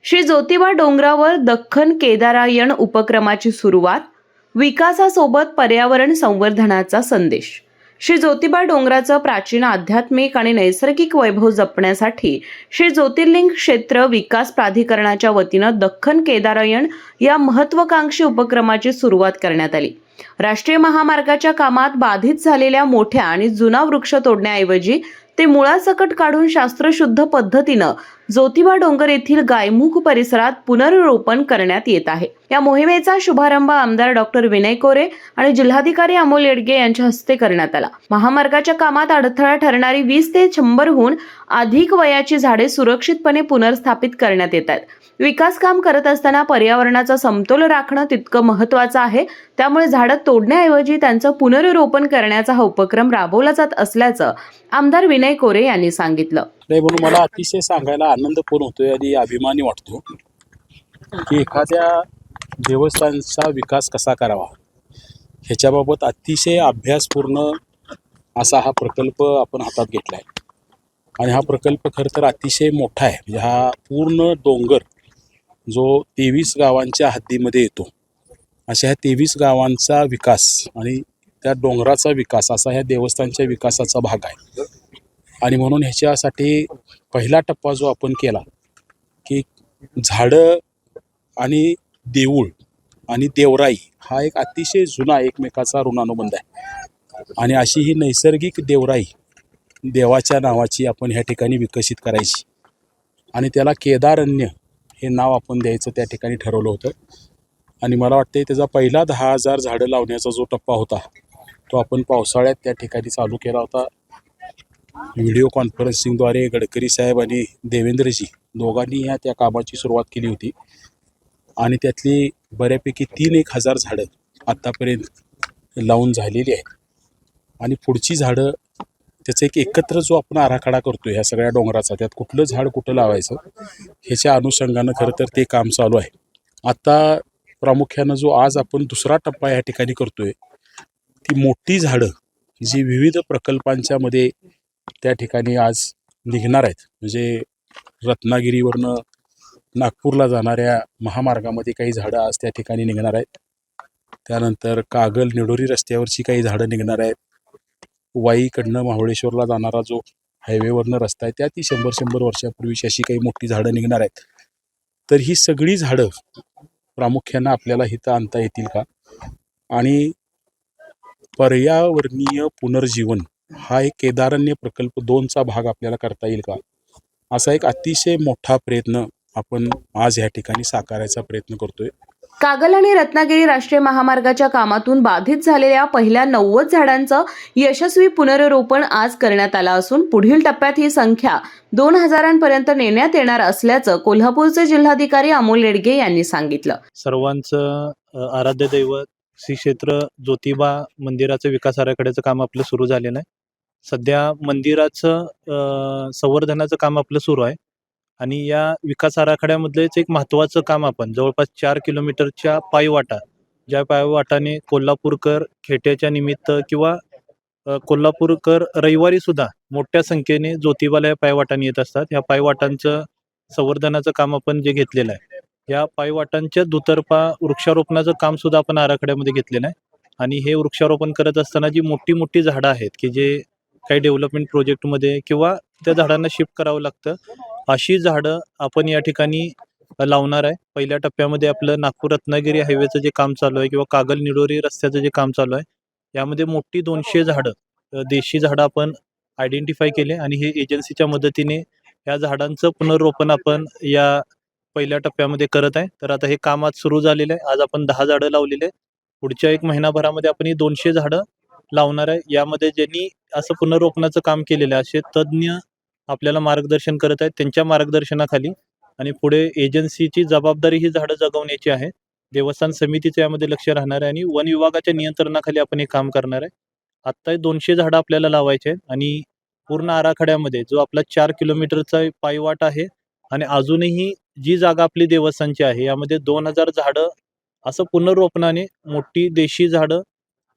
श्री ज्योतिबा डोंगरावर दख्खन केदारायण उपक्रमाची सुरुवात, विकासासोबत पर्यावरण संवर्धनाचा संदेश। श्री ज्योतिबा डोंगराचं प्राचीन आध्यात्मिक आणि नैसर्गिक वैभव जपण्यासाठी श्री ज्योतिर्लिंग क्षेत्र विकास प्राधिकरणाच्या वतीनं दख्खन केदारायण या महत्त्वाकांक्षी उपक्रमाची सुरुवात करण्यात आली। राष्ट्रीय महामार्गाच्या कामात बाधित झालेल्या मोठ्या आणि जुना वृक्ष तोडण्याऐवजी ते मुळासकट काढून शास्त्रशुद्ध पद्धतीनं ज्योतिबा डोंगर येथील गायमुख परिसरात पुनर्रोपण करण्यात येत आहे। या मोहिमेचा शुभारंभ आमदार डॉक्टर विनय कोरे आणि जिल्हाधिकारी अमोल येडगे यांच्या हस्ते करण्यात आला। महामार्गाच्या कामात अडथळा ठरणारी 20 ते 100हून अधिक वयाची झाडे सुरक्षितपणे पुनर्स्थापित करण्यात येत आहेत। विकास काम करत असताना पर्यावरणाचा समतोल राखणं तितकं महत्त्वाचं आहे, त्यामुळे झाडं तोडण्याऐवजी त्यांचं पुनर्रोपण करण्याचा हा उपक्रम राबवला जात असल्याचं आमदार विनय कोरे यांनी सांगितलं। म्हणून मला अतिशय सांगायला आनंदपूर्ण होतोय आणि अभिमानी वाटतो की एखाद्या देवस्थानचा विकास कसा करावा ह्याच्याबाबत अतिशय अभ्यासपूर्ण असा हा प्रकल्प आपण हातात घेतला आहे। आणि हा प्रकल्प खरं तर अतिशय मोठा आहे। म्हणजे हा पूर्ण डोंगर जो 23 गावांच्या हद्दीमध्ये येतो, अशा ह्या 23 गावांचा विकास आणि त्या डोंगराचा विकास असा ह्या देवस्थानच्या विकासाचा भाग आहे। आणि म्हणून ह्याच्यासाठी पहिला टप्पा जो आपण केला की झाडं आणि देऊळ आणि देवराई हा एक अतिशय जुना एकमेकाचा ऋणानुबंध आहे। आणि अशी ही नैसर्गिक देवराई देवाच्या नावाची आपण ह्या ठिकाणी विकसित करायची आणि त्याला केदारण्य हे नाव आपण द्यायचं त्या ठिकाणी ठरवलं होतं। आणि मला वाटते त्याचा पहिला 10,000 झाडं लावण्याचा जो टप्पा होता तो आपण पावसाळ्यात त्या ठिकाणी चालू केला होता। व्हिडिओ कॉन्फरन्सिंगद्वारे गडकरी साहेब आणि देवेंद्रजी दोघांनी त्या कामाची सुरुवात केली होती आणि त्यातली बऱ्यापैकी 3,000 झाडं आत्तापर्यंत लावून झालेली आहेत। आणि पुढची झाडं त्याचा एक एकत्र जो आपण आराखडा करतो ह्या सगळ्या डोंगराचा, त्यात कुठलं झाड कुठं लावायचं ह्याच्या अनुषंगानं खरं तर ते काम चालू आहे। आता प्रामुख्यानं जो आज आपण दुसरा टप्पा या ठिकाणी करतोय ती मोठी झाडं जी विविध प्रकल्पांच्या मध्ये त्या ठिकाणी आज निघणार आहेत। म्हणजे रत्नागिरीवरनं नागपूरला जाणाऱ्या महामार्गामध्ये काही झाडं आज त्या ठिकाणी निघणार आहेत। त्यानंतर कागल निडोरी रस्त्यावरची काही झाडं निघणार आहेत। वाईकडनं महाबळेश्वरला जाणारा जो हायवेवरनं रस्ता आहे त्यात ती 100 वर्षापूर्वीची अशी काही मोठी झाडं निघणार आहेत। तर ही सगळी झाडं प्रामुख्यानं आपल्याला इथं आणता येतील का? आणि पर्यावरणीय पुनर्जीवन हा एक केदारण्य प्रकल्प 2चा भाग आपल्याला करता येईल का, असा एक अतिशय मोठा प्रयत्न आपण आज या ठिकाणी साकारायचा प्रयत्न करतोय। कागल आणि रत्नागिरी राष्ट्रीय महामार्गाच्या कामातून बाधित झालेल्या पहिल्या 90 झाडांचं यशस्वी पुनर्रोपण आज करण्यात आलं असून पुढील टप्प्यात ही संख्या 2,000पर्यंत नेण्यात येणार असल्याचं कोल्हापूरचे जिल्हाधिकारी अमोल येडगे यांनी सांगितलं। सर्वांचं आराध्य दैवत श्री क्षेत्र ज्योतिबा मंदिराचं विकास आराखड्याचं काम आपलं सुरू झालेलं आहे। सध्या मंदिराचं संवर्धनाचं काम आपलं सुरू आहे आणि या विकास आराखड्यामधलेच एक महत्त्वाचं काम आपण जवळपास 4 किलोमीटरच्या पायवाटा, ज्या पायवाटाने कोल्हापूरकर खेट्याच्या निमित्त किंवा कोल्हापूरकर रविवारी सुद्धा मोठ्या संख्येने ज्योतिबाला या पायवाटाने येत असतात। ह्या पायवाटांचं संवर्धनाचं काम आपण जे घेतलेलं आहे, या पायवाटांच्या दुतर्फा वृक्षारोपणाचं काम सुद्धा आपण आराखड्यामध्ये घेतलेलं आहे। आणि हे वृक्षारोपण करत असताना जी मोठी मोठी झाडं आहेत की जे काही डेव्हलपमेंट प्रोजेक्टमध्ये किंवा त्या झाडांना शिफ्ट करावं लागतं, अशी झाडं आपण या ठिकाणी लावणार आहे। पहिल्या टप्प्यामध्ये आपलं नागपूर रत्नागिरी हायवेचं जे काम चालू आहे किंवा कागल निडोरी रस्त्याचं जे काम चालू आहे, यामध्ये मोठी 200 झाडं देशी झाडं आपण आयडेंटिफाय केले आणि हे एजन्सीच्या मदतीने या झाडांचं पुनर्रोपण आपण या पहिल्या टप्प्यामध्ये करत आहे। तर आता हे काम आज सुरू झालेलं आहे। आज आपण 10 झाडं लावलेले आहेत। पुढच्या 1 महिनाभरामध्ये आपण ही 200 झाडं लावणार आहे। यामध्ये ज्यांनी असं पुनर्रोपणाचं काम केलेलं आहे असे तज्ज्ञ आपल्याला मार्गदर्शन करत आहेत, त्यांच्या मार्गदर्शनाखाली। आणि पुढे एजन्सीची जबाबदारी ही झाडं जगवण्याची आहे। देवस्थान समितीचं यामध्ये लक्ष राहणार आहे आणि वन विभागाच्या नियंत्रणाखाली आपण हे काम करणार आहे। आत्ता 200 झाडं आपल्याला लावायचे आहेत आणि पूर्ण आराखड्यामध्ये जो आपला 4 किलोमीटरचा पायवाट आहे आणि अजूनही जी जागा आपली देवस्थानची आहे यामध्ये 2,000 झाडं असं पुनर्रोपणाने, मोठी देशी झाडं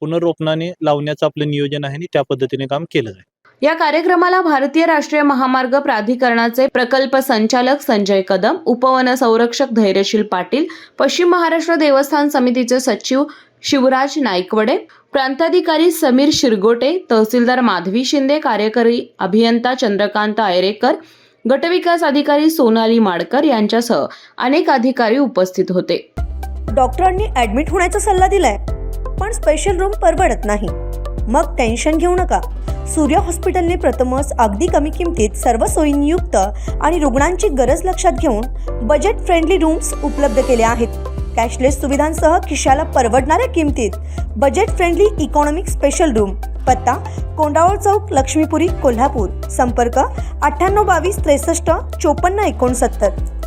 पुनर्रोपणाने लावण्याचं आपलं नियोजन आहे आणि त्या पद्धतीने काम केलं जाईल। या कार्यक्रमाला भारतीय राष्ट्रीय महामार्ग प्राधिकरणाचे प्रकल्प संचालक संजय कदम, उपवन संरक्षक धैर्यशील पाटील, पश्चिम महाराष्ट्र देवस्थान समितीचे सचिव शिवराज नाईकवडे, प्रांताधिकारी समीर शिरगोटे, तहसीलदार माधवी शिंदे, कार्यकारी अभियंता चंद्रकांत आयरेकर, गटविकास अधिकारी सोनाली माडकर यांच्यासह अनेक अधिकारी उपस्थित होते. डॉक्टरांनी ॲडमिट होण्याचा सल्ला दिलाय, पण स्पेशल रूम परवडत नाही. मग टेन्शन घेऊ नका. सूर्य हॉस्पिटलने प्रथमच अगदी कमी किमतीत सर्व सोयींयुक्त आणि रुग्णांची गरज लक्षात घेऊन बजेट फ्रेंडली रूम्स उपलब्ध केले आहेत. कॅशलेस सुविधांसह खिशाला परवडणाऱ्या किमतीत budget friendly economic special room. पत्ता कोंडावळ चौक, लक्ष्मीपुरी, कोल्हापूर. संपर्क 9822 63 54 69.